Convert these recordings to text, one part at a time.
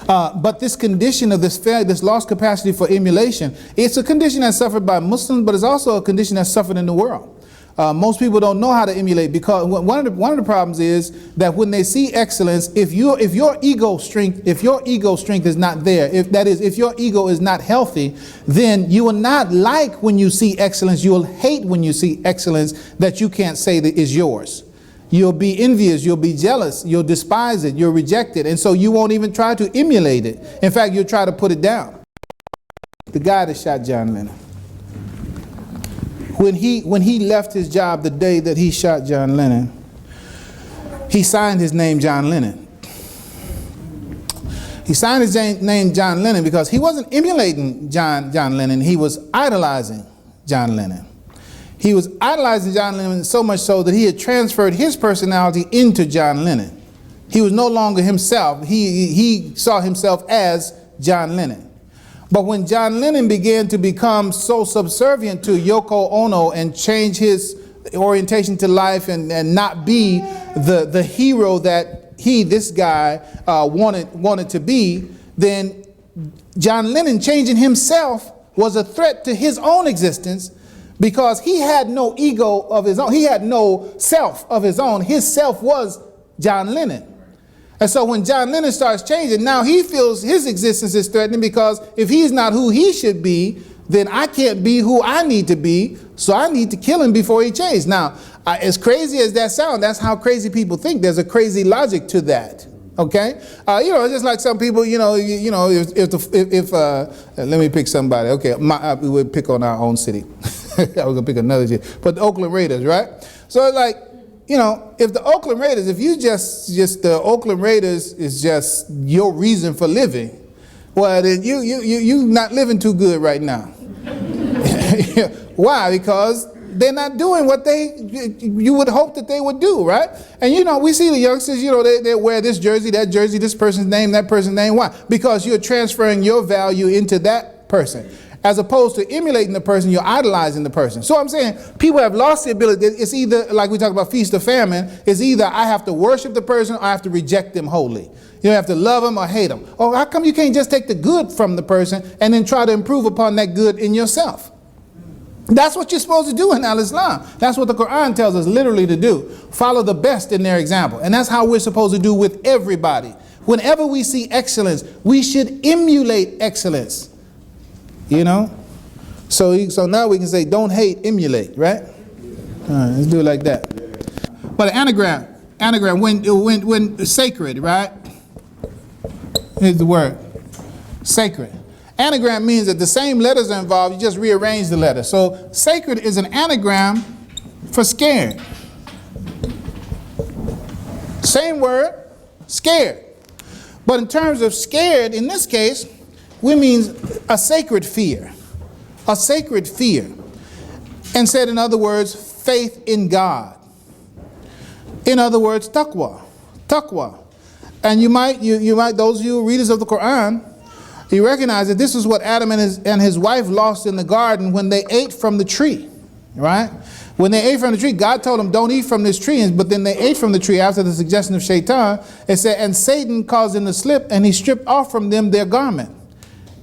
But this condition of this lost capacity for emulation, it's a condition that's suffered by Muslims, but it's also a condition that's suffered in the world. Most people don't know how to emulate, because one of the problems is that when they see excellence, if your ego strength is not there, if your ego is not healthy, then you will not like when you see excellence. You will hate when you see excellence that you can't say that is yours. You'll be envious, you'll be jealous, you'll despise it, you'll reject it, and so you won't even try to emulate it. In fact, you'll try to put it down. The guy that shot John Lennon, when he left his job the day that he shot John Lennon, he signed his name John Lennon. He signed his name John Lennon because he wasn't emulating John Lennon, he was idolizing John Lennon. He was idolizing John Lennon so much so that he had transferred his personality into John Lennon. He was no longer himself. He saw himself as John Lennon. But when John Lennon began to become so subservient to Yoko Ono and change his orientation to life and not be the hero that this guy wanted to be, then John Lennon changing himself was a threat to his own existence, because he had no ego of his own. He had no self of his own. His self was John Lennon. And so when John Lennon starts changing, now he feels his existence is threatened, because if he's not who he should be, then I can't be who I need to be, so I need to kill him before he changes. Now, as crazy as that sounds, that's how crazy people think. There's a crazy logic to that. Okay, just like some people, if let me pick somebody. Okay, we would pick on our own city. I was gonna pick another city, but the Oakland Raiders, right? So like, if the Oakland Raiders, if you just the Oakland Raiders is just your reason for living, well then you not living too good right now. Why? Because they're not doing what you would hope that they would do, right? And we see the youngsters, they wear this jersey, that jersey, this person's name, that person's name. Why? Because you're transferring your value into that person. As opposed to emulating the person, you're idolizing the person. So I'm saying people have lost the ability. It's either, like we talk about feast or famine, it's either I have to worship the person or I have to reject them wholly. You have to love them or hate them. Oh, how come you can't just take the good from the person and then try to improve upon that good in yourself? That's what you're supposed to do in Al-Islam. That's what the Quran tells us literally to do. Follow the best in their example. And that's how we're supposed to do with everybody. Whenever we see excellence, we should emulate excellence. So now we can say, don't hate, emulate, right? All right, let's do it like that. But an anagram, when sacred, right? Here's the word, sacred. Anagram means that the same letters are involved, you just rearrange the letters. So sacred is an anagram for scared. Same word, scared. But in terms of scared, in this case, we mean a sacred fear. A sacred fear. And said in other words, faith in God. In other words, taqwa. Taqwa. And you might, those of you readers of the Quran, you recognize that this is what Adam and his wife lost in the garden when they ate from the tree, right? When they ate from the tree, God told them, don't eat from this tree, but then they ate from the tree after the suggestion of Shaitan. It said, and Satan caused them to slip, and he stripped off from them their garment.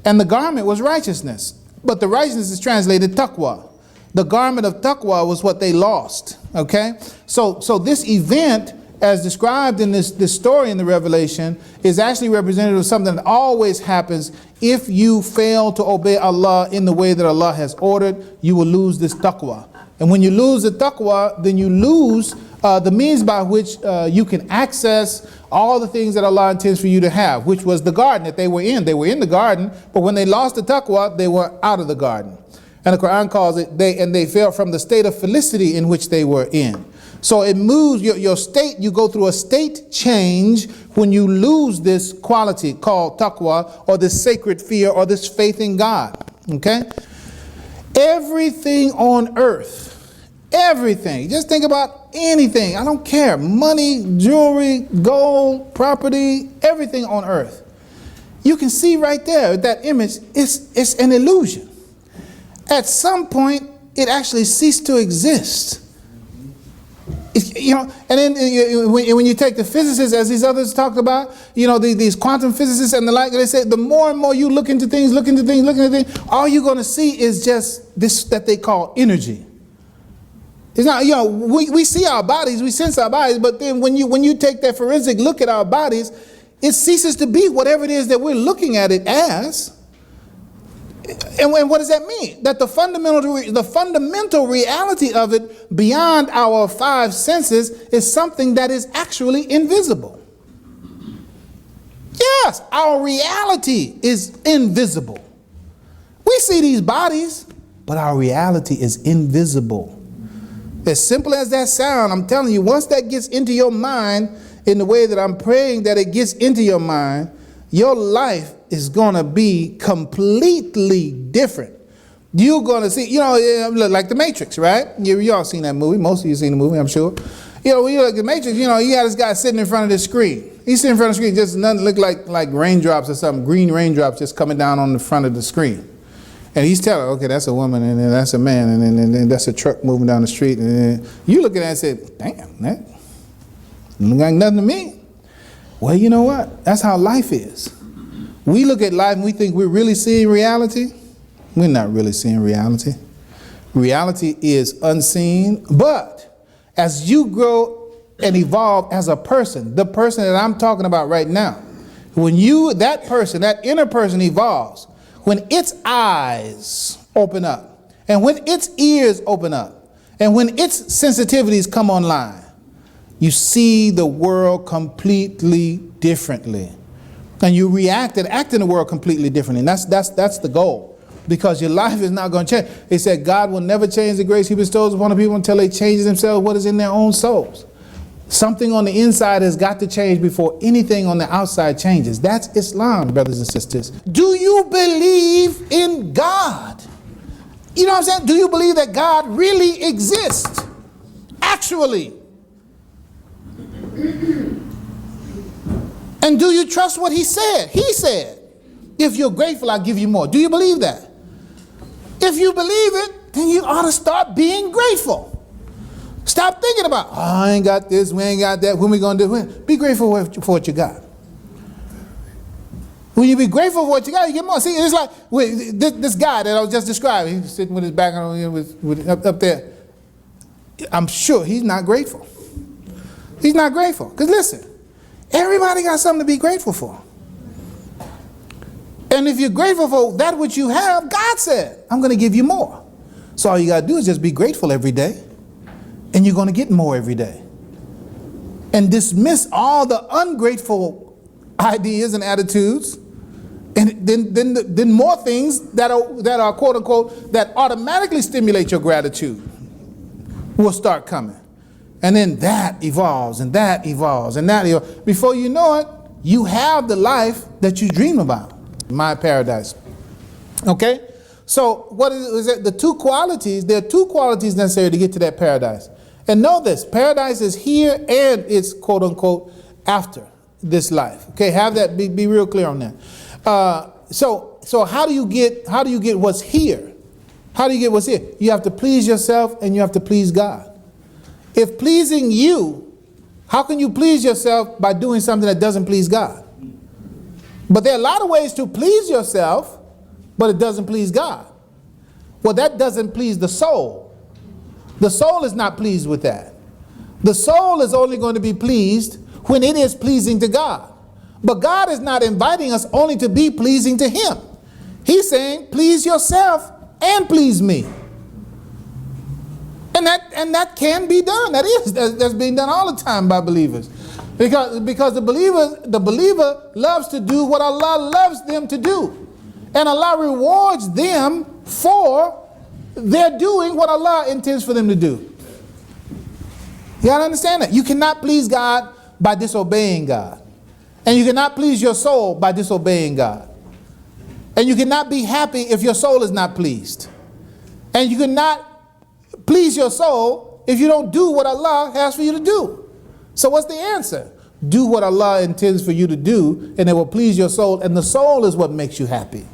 And the garment was righteousness, but the righteousness is translated taqwa. The garment of taqwa was what they lost, okay? So this event, as described in this story in the Revelation, is actually representative of something that always happens. If you fail to obey Allah in the way that Allah has ordered, you will lose this taqwa. And when you lose the taqwa, then you lose the means by which you can access all the things that Allah intends for you to have, which was the garden that they were in. They were in the garden, but when they lost the taqwa, they were out of the garden. And the Quran calls it, they fell from the state of felicity in which they were in. So it moves your state, you go through a state change when you lose this quality called taqwa, or this sacred fear, or this faith in God, okay? Everything on earth, everything, just think about anything, I don't care, money, jewelry, gold, property, everything on earth. You can see right there, that image, it's an illusion. At some point, it actually ceased to exist. And then when you take the physicists, as these others talked about, these quantum physicists and the like, they say the more and more you look into things, all you're going to see is just this that they call energy. It's not, we see our bodies, we sense our bodies, but then when you take that forensic look at our bodies, it ceases to be whatever it is that we're looking at it as. And what does that mean? That the fundamental reality of it beyond our five senses is something that is actually invisible. Yes, our reality is invisible. We see these bodies, but our reality is invisible. As simple as that sound, I'm telling you, once that gets into your mind in the way that I'm praying that it gets into your mind, your life is going to be completely different. You're going to see, like The Matrix, right? You all seen that movie. Most of you seen the movie, I'm sure. When you look at The Matrix, you got this guy sitting in front of this screen. He's sitting in front of the screen, just nothing look like raindrops or something, green raindrops just coming down on the front of the screen. And he's telling, okay, that's a woman, and then that's a man, and then that's a truck moving down the street. And then you look at that and say, damn, that look like nothing to me. Well, you know what? That's how life is. We look at life and we think we're really seeing reality. We're not really seeing reality. Reality is unseen. But as you grow and evolve as a person, the person that I'm talking about right now, when that inner person evolves, when its eyes open up, and when its ears open up, and when its sensitivities come online, you see the world completely differently. And you react and act in the world completely differently. And that's the goal. Because your life is not going to change. They said God will never change the grace he bestows upon the people until they change themselves what is in their own souls. Something on the inside has got to change before anything on the outside changes. That's Islam, brothers and sisters. Do you believe in God? You know what I'm saying? Do you believe that God really exists? Actually. And do you trust what he said? He said, if you're grateful, I'll give you more. Do you believe that? If you believe it, then you ought to start being grateful. Stop thinking about, I ain't got this, we ain't got that, when we going to do? Be grateful for what you got. When you be grateful for what you got, you get more. See, it's like this guy that I was just describing, he's sitting with his back up there. I'm sure he's not grateful. He's not grateful. Because listen, everybody got something to be grateful for. And if you're grateful for that which you have, God said, I'm going to give you more. So all you got to do is just be grateful every day. And you're going to get more every day. And dismiss all the ungrateful ideas and attitudes. And then more things that are quote unquote, that automatically stimulate your gratitude will start coming. And then that evolves and that evolves and that evolves. Before you know it, you have the life that you dream about. My paradise. Okay? So what is it? The two qualities, there are two qualities necessary to get to that paradise. And know this, paradise is here and it's quote unquote after this life. Okay, have that, be real clear on that. So how do you get what's here? How do you get what's here? You have to please yourself and you have to please God. If pleasing you, how can you please yourself by doing something that doesn't please God? But there are a lot of ways to please yourself, but it doesn't please God. Well, that doesn't please the soul. The soul is not pleased with that. The soul is only going to be pleased when it is pleasing to God. But God is not inviting us only to be pleasing to him. He's saying, please yourself and please me. And that can be done. That's being done all the time by believers. Because the believer loves to do what Allah loves them to do. And Allah rewards them for their doing what Allah intends for them to do. You gotta understand that. You cannot please God by disobeying God. And you cannot please your soul by disobeying God. And you cannot be happy if your soul is not pleased. And you cannot please your soul if you don't do what Allah has for you to do. So what's the answer? Do what Allah intends for you to do, and it will please your soul, and the soul is what makes you happy.